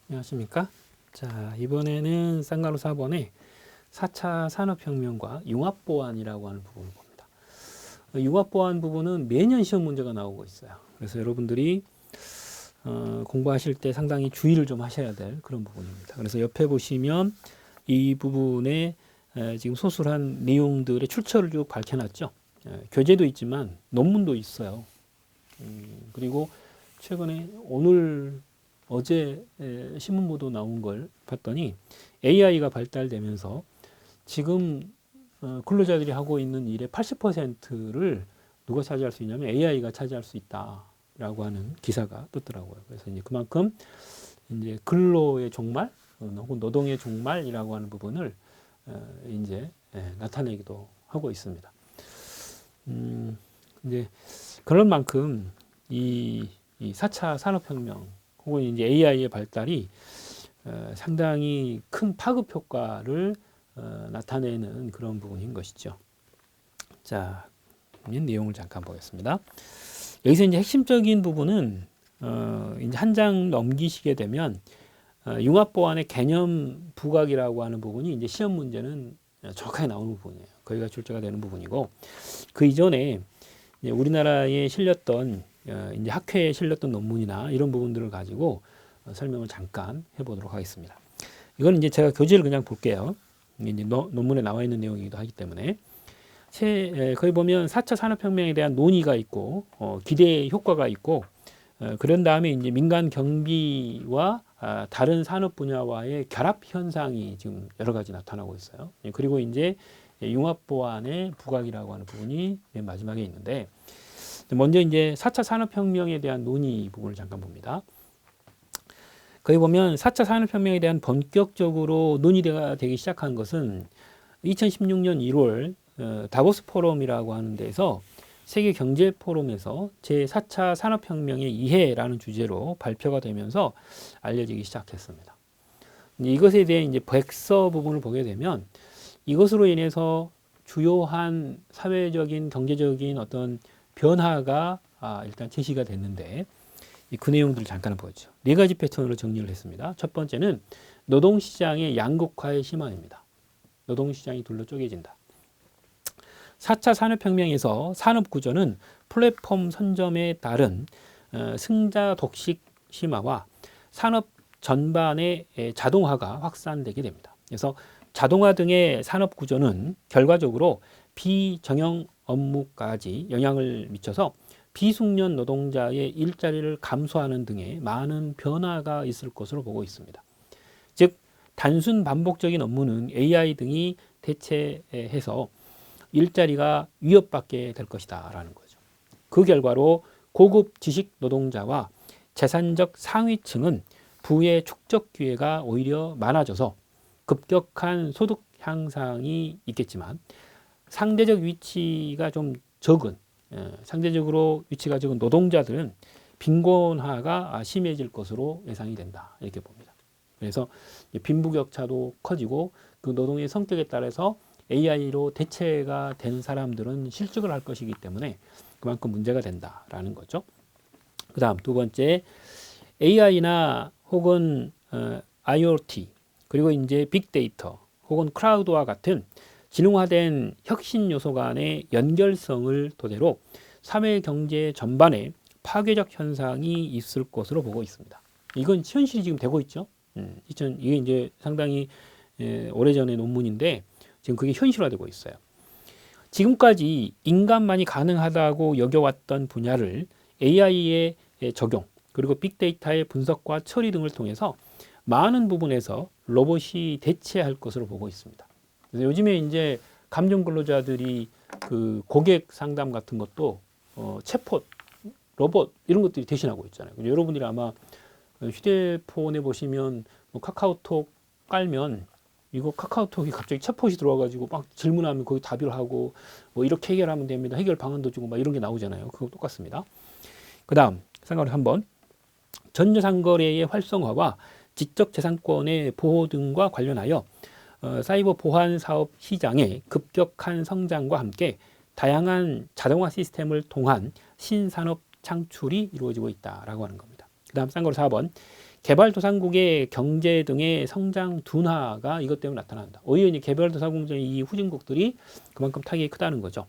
안녕하십니까? 자, 이번에는 쌍가루 4번에 4차 산업혁명과 융합보안이라고 하는 부분을 봅니다. 융합보안 부분은 매년 시험 문제가 나오고 있어요. 그래서 여러분들이 공부하실 때 상당히 주의를 좀 하셔야 될 그런 부분입니다. 그래서 옆에 보시면 이 부분에 지금 소술한 내용들의 출처를 쭉 밝혀놨죠. 교재도 있지만 논문도 있어요. 그리고 최근에 어제 신문 보도 나온 걸 봤더니 AI가 발달되면서 지금 근로자들이 하고 있는 일의 80%를 누가 차지할 수 있냐면 AI가 차지할 수 있다라고 하는 기사가 떴더라고요. 그래서 이제 그만큼 이제 근로의 종말 혹은 노동의 종말이라고 하는 부분을 이제 나타내기도 하고 있습니다. 이제 그런 만큼 이 4차 산업혁명 혹은 이제 AI의 발달이 상당히 큰 파급 효과를 나타내는 그런 부분인 것이죠. 자, 내용을 잠깐 보겠습니다. 여기서 이제 핵심적인 부분은 이제 한 장 넘기시게 되면 융합보안의 개념 부각이라고 하는 부분이 이제 시험 문제는 정확하게 나오는 부분이에요. 거기가 출제가 되는 부분이고 그 이전에 우리나라에 실렸던 이제 학회에 실렸던 논문이나 이런 부분들을 가지고 설명을 잠깐 해보도록 하겠습니다. 이건 이제 제가 교재를 그냥 볼게요. 이제 논문에 나와 있는 내용이기도 하기 때문에 거기 보면 4차 산업혁명에 대한 논의가 있고 기대 효과가 있고 그런 다음에 이제 민간 경비와 다른 산업 분야와의 결합 현상이 지금 여러 가지 나타나고 있어요. 그리고 이제 융합보안의 부각이라고 하는 부분이 맨 마지막에 있는데 먼저 이제 4차 산업혁명에 대한 논의 부분을 잠깐 봅니다. 거기 보면 4차 산업혁명에 대한 본격적으로 논의가 되기 시작한 것은 2016년 1월 다보스 포럼이라고 하는 데서 세계 경제 포럼에서 제4차 산업혁명의 이해라는 주제로 발표가 되면서 알려지기 시작했습니다. 이것에 대해 이제 백서 부분을 보게 되면 이것으로 인해서 주요한 사회적인 경제적인 어떤 변화가 일단 제시가 됐는데 그 내용들을 잠깐 보죠. 네 가지 패턴으로 정리를 했습니다. 첫 번째는 노동시장의 양극화의 심화입니다. 노동시장이 둘로 쪼개진다. 4차 산업혁명에서 산업구조는 플랫폼 선점에 따른 승자 독식 심화와 산업 전반의 자동화가 확산되게 됩니다. 그래서 자동화 등의 산업구조는 결과적으로 비정형 업무까지 영향을 미쳐서 비숙련 노동자의 일자리를 감소하는 등의 많은 변화가 있을 것으로 보고 있습니다. 즉 단순 반복적인 업무는 AI 등이 대체해서 일자리가 위협받게 될 것이다 라는 거죠. 그 결과로 고급 지식 노동자와 재산적 상위층은 부의 축적 기회가 오히려 많아져서 급격한 소득 향상이 있겠지만 상대적 위치가 좀 적은 상대적으로 위치가 적은 노동자들은 빈곤화가 심해질 것으로 예상이 된다 이렇게 봅니다. 그래서 빈부격차도 커지고 그 노동의 성격에 따라서 AI로 대체가 된 사람들은 실직을 할 것이기 때문에 그만큼 문제가 된다라는 거죠. 그 다음 두 번째 AI나 혹은 IoT 그리고 이제 빅데이터 혹은 클라우드와 같은 지능화된 혁신 요소 간의 연결성을 토대로 사회 경제 전반에 파괴적 현상이 있을 것으로 보고 있습니다. 이건 현실이 지금 되고 있죠. 이게 이제 상당히 오래전의 논문인데 지금 그게 현실화되고 있어요. 지금까지 인간만이 가능하다고 여겨왔던 분야를 AI의 적용 그리고 빅데이터의 분석과 처리 등을 통해서 많은 부분에서 로봇이 대체할 것으로 보고 있습니다. 그래서 요즘에 이제 감정 근로자들이 그 고객 상담 같은 것도 챗봇, 로봇 이런 것들이 대신하고 있잖아요. 여러분들이 아마 휴대폰에 보시면 뭐 카카오톡 깔면 이거 카카오톡이 갑자기 챗봇이 들어와가지고 막 질문하면 거기 답을 하고 뭐 이렇게 해결하면 됩니다. 해결 방안도 주고 막 이런 게 나오잖아요. 그거 똑같습니다. 그 다음 쌍거리 3번 전자상거래의 활성화와 지적재산권의 보호 등과 관련하여 사이버 보안 사업 시장의 급격한 성장과 함께 다양한 자동화 시스템을 통한 신산업 창출이 이루어지고 있다라고 하는 겁니다. 그 다음 쌍거리 4번 개발도상국의 경제 등의 성장 둔화가 이것 때문에 나타난다. 오히려 이제 개발도상국의 이 후진국들이 그만큼 타격이 크다는 거죠.